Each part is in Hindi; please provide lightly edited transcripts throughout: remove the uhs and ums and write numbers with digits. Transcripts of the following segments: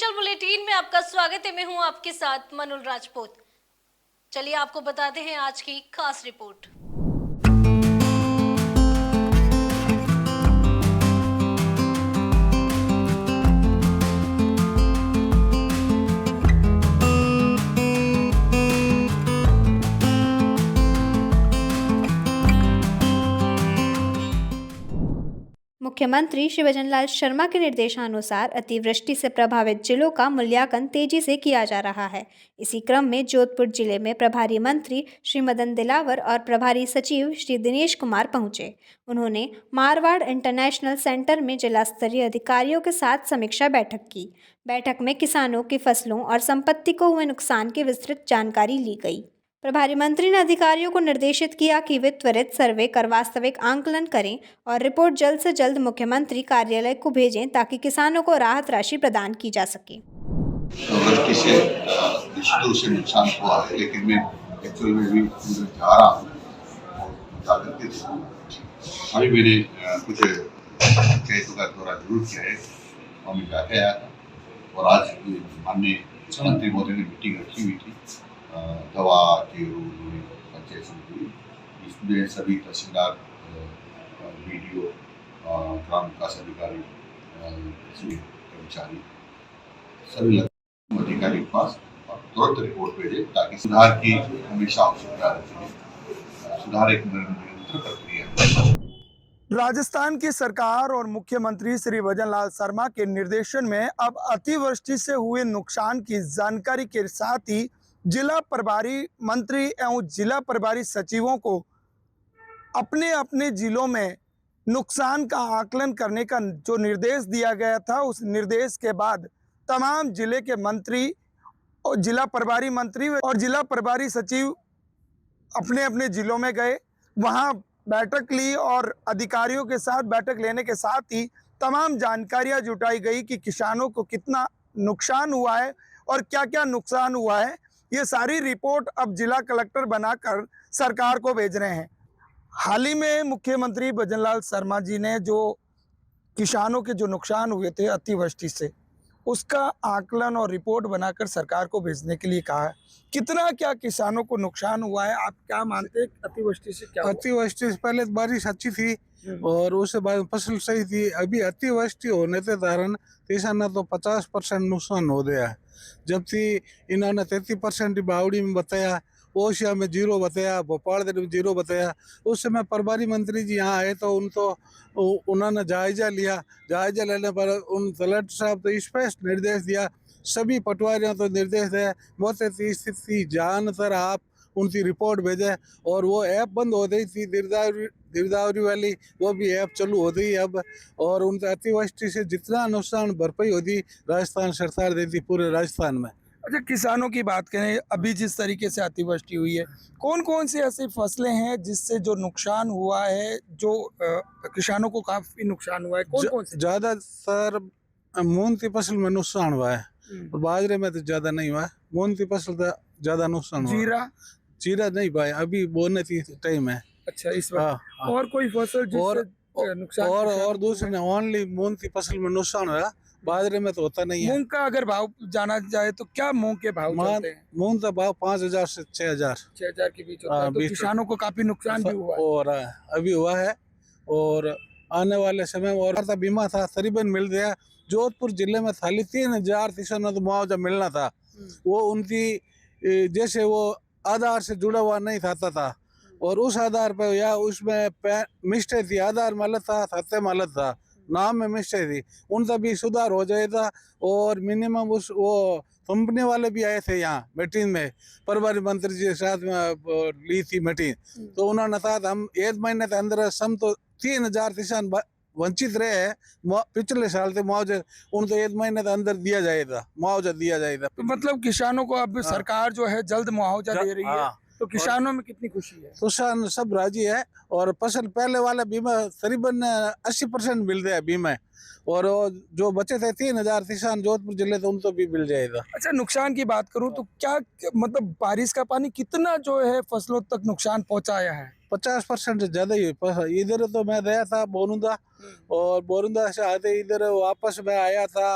स्पेशल बुलेटिन में आपका स्वागत है। मैं हूं आपके साथ मनुल राजपूत। चलिए आपको बताते हैं आज की खास रिपोर्ट। मुख्यमंत्री श्री भजनलाल शर्मा के निर्देशानुसार अतिवृष्टि से प्रभावित जिलों का मूल्यांकन तेजी से किया जा रहा है। इसी क्रम में जोधपुर जिले में प्रभारी मंत्री श्री मदन दिलावर और प्रभारी सचिव श्री दिनेश कुमार पहुंचे। उन्होंने मारवाड़ इंटरनेशनल सेंटर में जिला स्तरीय अधिकारियों के साथ समीक्षा बैठक की। बैठक में किसानों की फसलों और संपत्ति को हुए नुकसान की विस्तृत जानकारी ली गई। प्रभारी मंत्री ने अधिकारियों को निर्देशित किया कि वे त्वरित सर्वे कर वास्तविक आंकलन करें और रिपोर्ट जल्द से जल्द मुख्यमंत्री कार्यालय को भेजें ताकि किसानों को राहत राशि प्रदान की जा सके। वृष्टि से निश्चित रूप से नुकसान हुआ है, लेकिन मैं एक्चुअल में भी जा रहा हूँ और अभी मैंने कुछ खेतों का दौरा जरूर किया है और मैं जाके आया था। और आज माननीय मंत्री महोदय ने मीटिंग रखी हुई थी दवा के पंचायत समिति, इसमें सभी तहसीलदार, बीडीओ, ग्राम विकास अधिकारी, कर्मचारी, सभी अधिकारी के पास तुरंत रिपोर्ट भेजे ताकि सुधार की हमेशा आवश्यकता रहती है। सुधार एक निरंतर प्रक्रिया है। राजस्थान की सरकार और मुख्यमंत्री श्री भजनलाल शर्मा के निर्देशन में अब अतिवृष्टि से हुए नुकसान की जानकारी के साथ ही जिला प्रभारी मंत्री एवं जिला प्रभारी सचिवों को अपने अपने जिलों में नुकसान का आकलन करने का जो निर्देश दिया गया था, उस निर्देश के बाद तमाम जिले के मंत्री और जिला प्रभारी मंत्री और जिला प्रभारी सचिव अपने अपने जिलों में गए, वहां बैठक ली और अधिकारियों के साथ बैठक लेने के साथ ही तमाम जानकारियां जुटाई गई कि किसानों को कितना नुकसान हुआ है और क्या क्या नुकसान हुआ है। ये सारी रिपोर्ट अब जिला कलेक्टर बनाकर सरकार को भेज रहे हैं। हाल ही में मुख्यमंत्री भजनलाल शर्मा जी ने जो किसानों के जो नुकसान हुए थे अतिवृष्टि से, उसका आकलन और रिपोर्ट बनाकर सरकार को भेजने के लिए कहा है। कितना क्या किसानों को नुकसान हुआ है, आप क्या मानते हैं अतिवृष्टि से क्या हुआ? अतिवृष्टि से पहले बारिश अच्छी थी और उसके बाद फसल सही थी। अभी अतिवृष्टि होने के कारण किसानों तो 50% नुकसान हो गया है, जबकि इन्होंने 33% बावड़ी में बताया, ओशिया में 0 बताया, भोपाल में 0 बताया। उस समय प्रभारी मंत्री जी यहाँ आए तो उन्होंने जायजा लिया। जायजा लेने पर उन कलेक्टर साहब तो स्पष्ट निर्देश दिया, सभी पटवारियों को निर्देश है मौके की स्थिति जानकर आप उनकी रिपोर्ट भेजें। और वो ऐप बंद हो गई थी गिरदावरी वाली, वो भी ऐप चालू हो गई अब। और उनके अतिवृष्टि से जितना नुकसान भरपाई होती राजस्थान सरकार देती पूरे राजस्थान में। अच्छा, किसानों की बात करें, अभी जिस तरीके से अतिवृष्टि हुई है, कौन कौन सी ऐसी फसलें हैं जिससे जो नुकसान हुआ है, जो किसानों को काफी नुकसान हुआ है? कौन कौन से? ज्यादातर मूंग की फसल में नुकसान हुआ है और बाजरे में तो ज्यादा नहीं हुआ है। मूंग की फसल का ज्यादा नुकसान हुआ। जीरा नहीं भाई, अभी बोने की टाइम है। अच्छा, इस वक्त और कोई फसल जिससे नुकसान? और दूसरे ओनली मूंग की फसल में नुकसान हुआ, बाजरे में तो होता नहीं है। मूंग का अगर भाव जाना जाए तो क्या मूंग के भाव चलते हैं? मूंग का भाव 5,000 से 6,000 के बीच होता है, तो किसानों को काफी नुकसान भी हुआ और अभी हुआ है। और आने वाले समय में और बीमा था करीबन मिल गया। जोधपुर जिले में खाली 3,000 किसानों को मुआवजा मिलना था, वो उनकी जैसे वो आधार से जुड़ा हुआ नहीं था और उस आधार पर या उसमें मिस्टेक थी, आधार में अलग था, खाते में अलग था, नाम में मिस्टेक थी, उनका भी सुधार हो जाएगा। और मिनिमम वो कंपनी वाले भी आए थे यहाँ मीटिंग में, प्रभारी मंत्री जी के साथ में ली थी मीटिंग, तो उन्होंने कहा हम 1 महीने के अंदर सम तो 3,000 किसान वंचित रहे हैं पिछले साल से मुआवजे, उनको 1 महीने के अंदर दिया जाएगा, मुआवजा दिया जाएगा। तो मतलब किसानों को अब सरकार जो है जल्द मुआवजा दे रही है, तो किसानों में कितनी खुशी है? किसान सब राजी है और फसल पहले वाला बीमा करीबन 80% मिल रहा है बीमा, और जो बचे थे 3,000 किसान जोधपुर जिले तो उनको भी मिल जाएगा। अच्छा, नुकसान की बात करूं तो क्या मतलब बारिश का पानी कितना जो है फसलों तक नुकसान पहुंचाया है? 50% से ज्यादा ही। इधर तो मैं गया था बोरुंदा और बोरुंदा से आते इधर वापस मैं आया था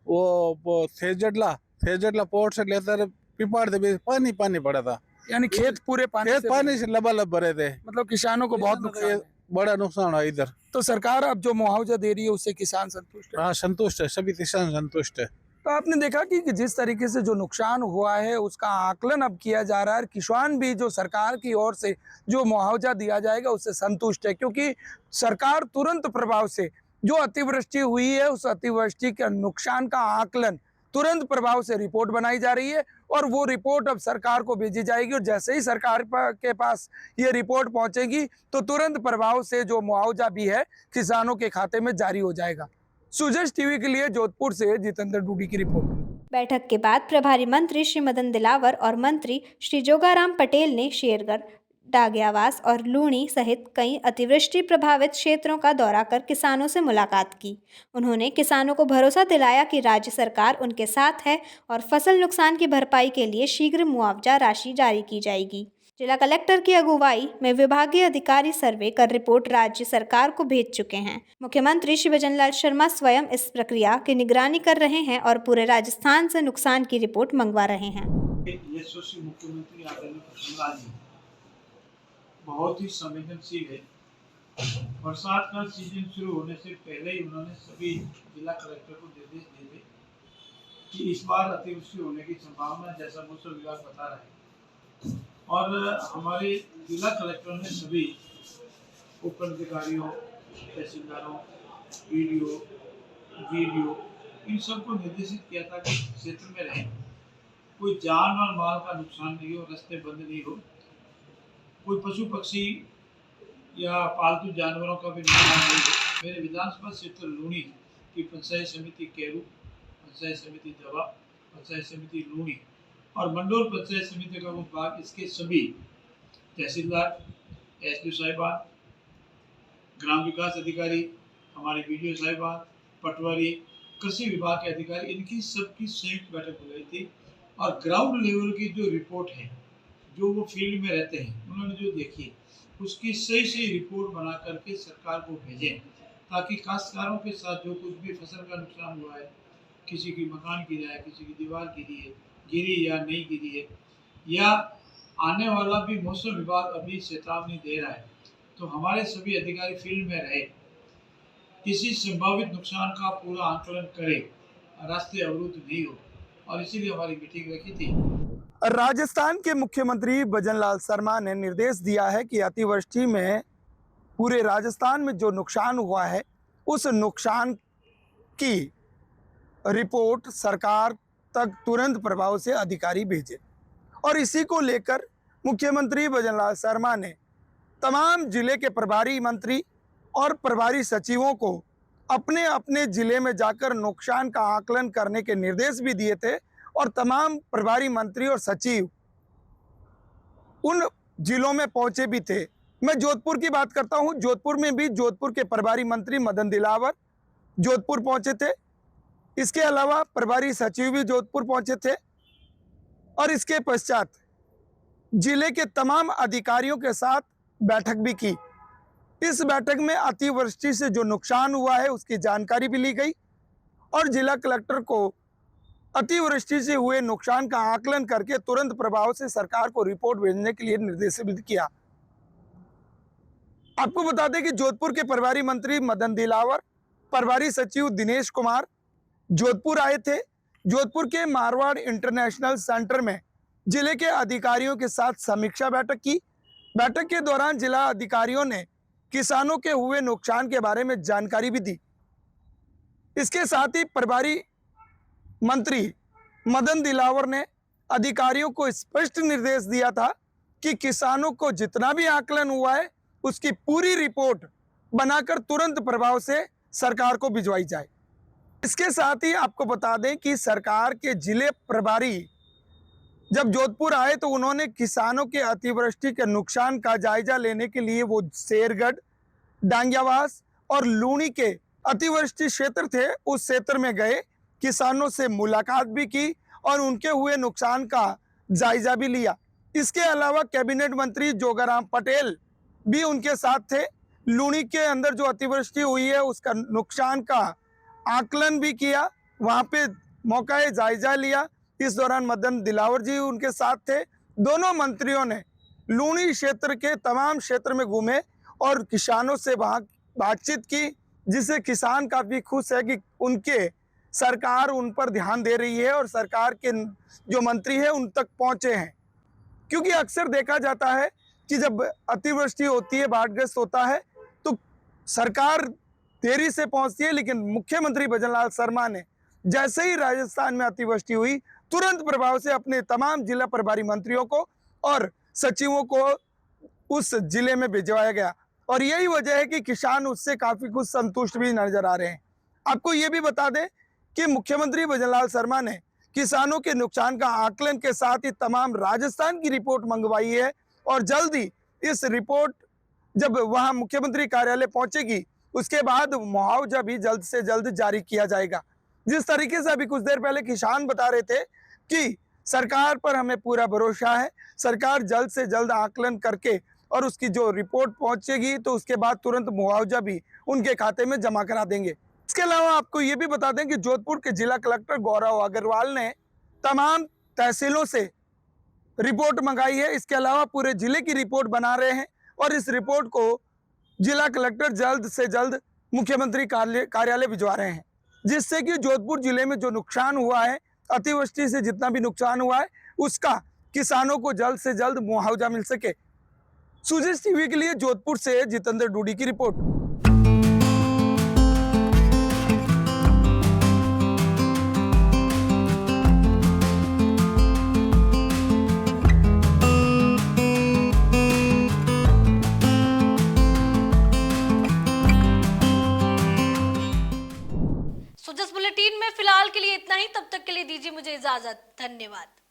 वो थेजडला पोर्ट से लेकर पिपाड़ दे भी पानी पानी पड़ा था। यानी खेत पूरे खेत पानी से लबालब भरे थे। मतलब किसानों को बहुत नुकसान है। बड़ा नुकसान है इधर। तो सरकार अब जो मुआवजा दे रही है उससे किसान संतुष्ट है। हाँ, संतुष्ट है, सभी किसान संतुष्ट है। तो आपने देखा कि जिस तरीके से जो नुकसान हुआ है उसका आकलन अब किया जा रहा है। किसान भी जो सरकार की ओर से जो मुआवजा दिया जाएगा उससे संतुष्ट है, क्योंकि सरकार तुरंत प्रभाव से जो अतिवृष्टि हुई है उस अतिवृष्टि के नुकसान का आकलन तुरंत प्रभाव से रिपोर्ट बनाई जा रही है और वो रिपोर्ट अब सरकार को भेजी जाएगी। और जैसे ही सरकार के पास ये रिपोर्ट पहुंचेगी तो तुरंत प्रभाव से जो मुआवजा भी है किसानों के खाते में जारी हो जाएगा। सुजस टीवी के लिए जोधपुर से जितेंद्र डूडी की रिपोर्ट। बैठक के बाद प्रभारी मंत्री श्री मदन दिलावर और मंत्री श्री जोगाराम पटेल ने शेरगढ़, डागियावास और लूणी सहित कई अतिवृष्टि प्रभावित क्षेत्रों का दौरा कर किसानों से मुलाकात की। उन्होंने किसानों को भरोसा दिलाया कि राज्य सरकार उनके साथ है और फसल नुकसान की भरपाई के लिए शीघ्र मुआवजा राशि जारी की जाएगी। जिला कलेक्टर की अगुवाई में विभागीय अधिकारी सर्वे कर रिपोर्ट राज्य सरकार को भेज चुके हैं। मुख्यमंत्री श्री भजनलाल शर्मा स्वयं इस प्रक्रिया की निगरानी कर रहे हैं और पूरे राजस्थान से नुकसान की रिपोर्ट मंगवा रहे हैं। यशस्वी मुख्यमंत्री आदरणीय भजनलाल जी बहुत ही संवेदनशील है। बरसात का सीजन शुरू होने से पहले ही उन्होंने सभी जिला कलेक्टर को निर्देश दिए थे कि इस बार अतिवृष्टि होने की संभावना जैसा मौसम विभाग बता रहा है, और हमारे जिला कलेक्टर ने सभी उप अधिकारियों, तहसीलदारों, वीडियो इन सबको निर्देशित किया था कि क्षेत्र में रहें, कोई जान और माल का नुकसान नहीं हो, रास्ते बंद नहीं हो, कोई पशु पक्षी या पालतू जानवरों का भी नुकसान नहीं हो। मेरे विधानसभा क्षेत्र लूणी की पंचायत समिति केरू, पंचायत समिति दवा, पंचायत समिति लूणी और मंडोर पंचायत समिति का विभाग, इसके सभी तहसीलदार, एसडीओ साहिबान, ग्राम विकास अधिकारी, हमारे वीडियो साहिबान, पटवारी, कृषि विभाग के अधिकारी, इनकी सबकी संयुक्त बैठक हो गई थी। और ग्राउंड लेवल की जो रिपोर्ट है, जो वो फील्ड में रहते हैं, उन्होंने जो देखी उसकी सही रिपोर्ट बना करके सरकार को भेजें, ताकि काश्तकारों के साथ जो कुछ भी फसल का नुकसान हुआ है, किसी की मकान गिरा है, किसी की दीवार गिरी या नहीं गिरी है, या आने वाला भी मौसम विभाग अभी चेतावनी दे रहा है, तो हमारे सभी अधिकारी फील्ड में रहे, किसी संभावित नुकसान का पूरा आकलन करें, रास्ते अवरुद्ध नहीं हो, और इसीलिए हमारी मीटिंग रखी थी। राजस्थान के मुख्यमंत्री भजनलाल शर्मा ने निर्देश दिया है कि अतिवृष्टि में पूरे राजस्थान में जो नुकसान हुआ है उस नुकसान की रिपोर्ट सरकार तक तुरंत प्रभाव से अधिकारी भेजे। और इसी को लेकर मुख्यमंत्री भजनलाल शर्मा ने तमाम जिले के प्रभारी मंत्री और प्रभारी सचिवों को अपने अपने जिले में जाकर नुकसान का आकलन करने के निर्देश भी दिए थे। और तमाम प्रभारी मंत्री और सचिव उन जिलों में पहुंचे भी थे। मैं जोधपुर की बात करता हूं, जोधपुर में भी जोधपुर के प्रभारी मंत्री मदन दिलावर जोधपुर पहुंचे थे। इसके अलावा प्रभारी सचिव भी जोधपुर पहुंचे थे। और इसके पश्चात जिले के तमाम अधिकारियों के साथ बैठक भी की। इस बैठक में अतिवृष्टि से जो नुकसान हुआ है उसकी जानकारी भी ली गई और जिला कलेक्टर को अतिवृष्टि से हुए नुकसान का आकलन करके तुरंत प्रभाव से सरकार को रिपोर्ट भेजने के लिए निर्देशित किया। आपको बता दें कि जोधपुर के प्रभारी मंत्री मदन दिलावर, प्रभारी सचिव दिनेश कुमार जोधपुर आए थे। जोधपुर के मारवाड़ इंटरनेशनल सेंटर में जिले के अधिकारियों के साथ समीक्षा बैठक की। बैठक के दौरान जिला अधिकारियों ने किसानों के हुए नुकसान के बारे में जानकारी भी दी। इसके साथ ही प्रभारी मंत्री मदन दिलावर ने अधिकारियों को स्पष्ट निर्देश दिया था कि किसानों को जितना भी आकलन हुआ है उसकी पूरी रिपोर्ट बनाकर तुरंत प्रभाव से सरकार को भिजवाई जाए। इसके साथ ही आपको बता दें कि सरकार के जिले प्रभारी जब जोधपुर आए तो उन्होंने किसानों के अतिवृष्टि के नुकसान का जायजा लेने के लिए वो शेरगढ़, डांगियावास और लूणी के अतिवृष्टि क्षेत्र थे, उस क्षेत्र में गए, किसानों से मुलाकात भी की और उनके हुए नुकसान का जायजा भी लिया। इसके अलावा कैबिनेट मंत्री जोगाराम पटेल भी उनके साथ थे। लूणी के अंदर जो अतिवृष्टि हुई है उसका नुकसान का आकलन भी किया, वहाँ पे मौका जायजा लिया। इस दौरान मदन दिलावर जी उनके साथ थे। दोनों मंत्रियों ने लूणी क्षेत्र के तमाम क्षेत्र में घूमे और किसानों से वहाँ बातचीत की, जिससे किसान काफ़ी खुश है कि उनके सरकार उन पर ध्यान दे रही है और सरकार के जो मंत्री हैं उन तक पहुँचे हैं। क्योंकि अक्सर देखा जाता है कि जब अतिवृष्टि होती है, बाढ़ग्रस्त होता है, तो सरकार देरी से पहुंचती है, लेकिन मुख्यमंत्री भजनलाल शर्मा ने जैसे ही राजस्थान में अतिवृष्टि हुई, तुरंत प्रभाव से अपने तमाम जिला प्रभारी मंत्रियों को और सचिवों को उस जिले में भिजवाया गया और यही वजह है कि किसान उससे काफी कुछ संतुष्ट भी नजर आ रहे हैं। आपको ये भी बता दें कि मुख्यमंत्री भजनलाल शर्मा ने किसानों के नुकसान का आकलन के साथ ही तमाम राजस्थान की रिपोर्ट मंगवाई है और जल्द ही इस रिपोर्ट जब वहां मुख्यमंत्री कार्यालय पहुंचेगी, उसके बाद मुआवजा भी जल्द से जल्द जारी किया जाएगा। जिस तरीके से अभी कुछ देर पहले किसान बता रहे थे कि सरकार पर हमें पूरा भरोसा है, सरकार जल्द से जल्द आकलन करके और उसकी जो रिपोर्ट पहुंचेगी तो उसके बाद तुरंत मुआवजा भी उनके खाते में जमा करा देंगे। इसके अलावा आपको ये भी बता दें कि जोधपुर के जिला कलेक्टर गौरव अग्रवाल ने तमाम तहसीलों से रिपोर्ट मंगाई है। इसके अलावा पूरे जिले की रिपोर्ट बना रहे हैं और इस रिपोर्ट को जिला कलेक्टर जल्द से जल्द मुख्यमंत्री कार्यालय भिजवा रहे हैं, जिससे कि जोधपुर जिले में जो नुकसान हुआ है, अतिवृष्टि से जितना भी नुकसान हुआ है, उसका किसानों को जल्द से जल्द मुआवजा मिल सके। सुजिस टीवी के लिए जोधपुर से जितेंद्र डूडी की रिपोर्ट। सुजस बुलेटिन में फिलहाल के लिए इतना ही। तब तक के लिए दीजिए मुझे इजाजत। धन्यवाद।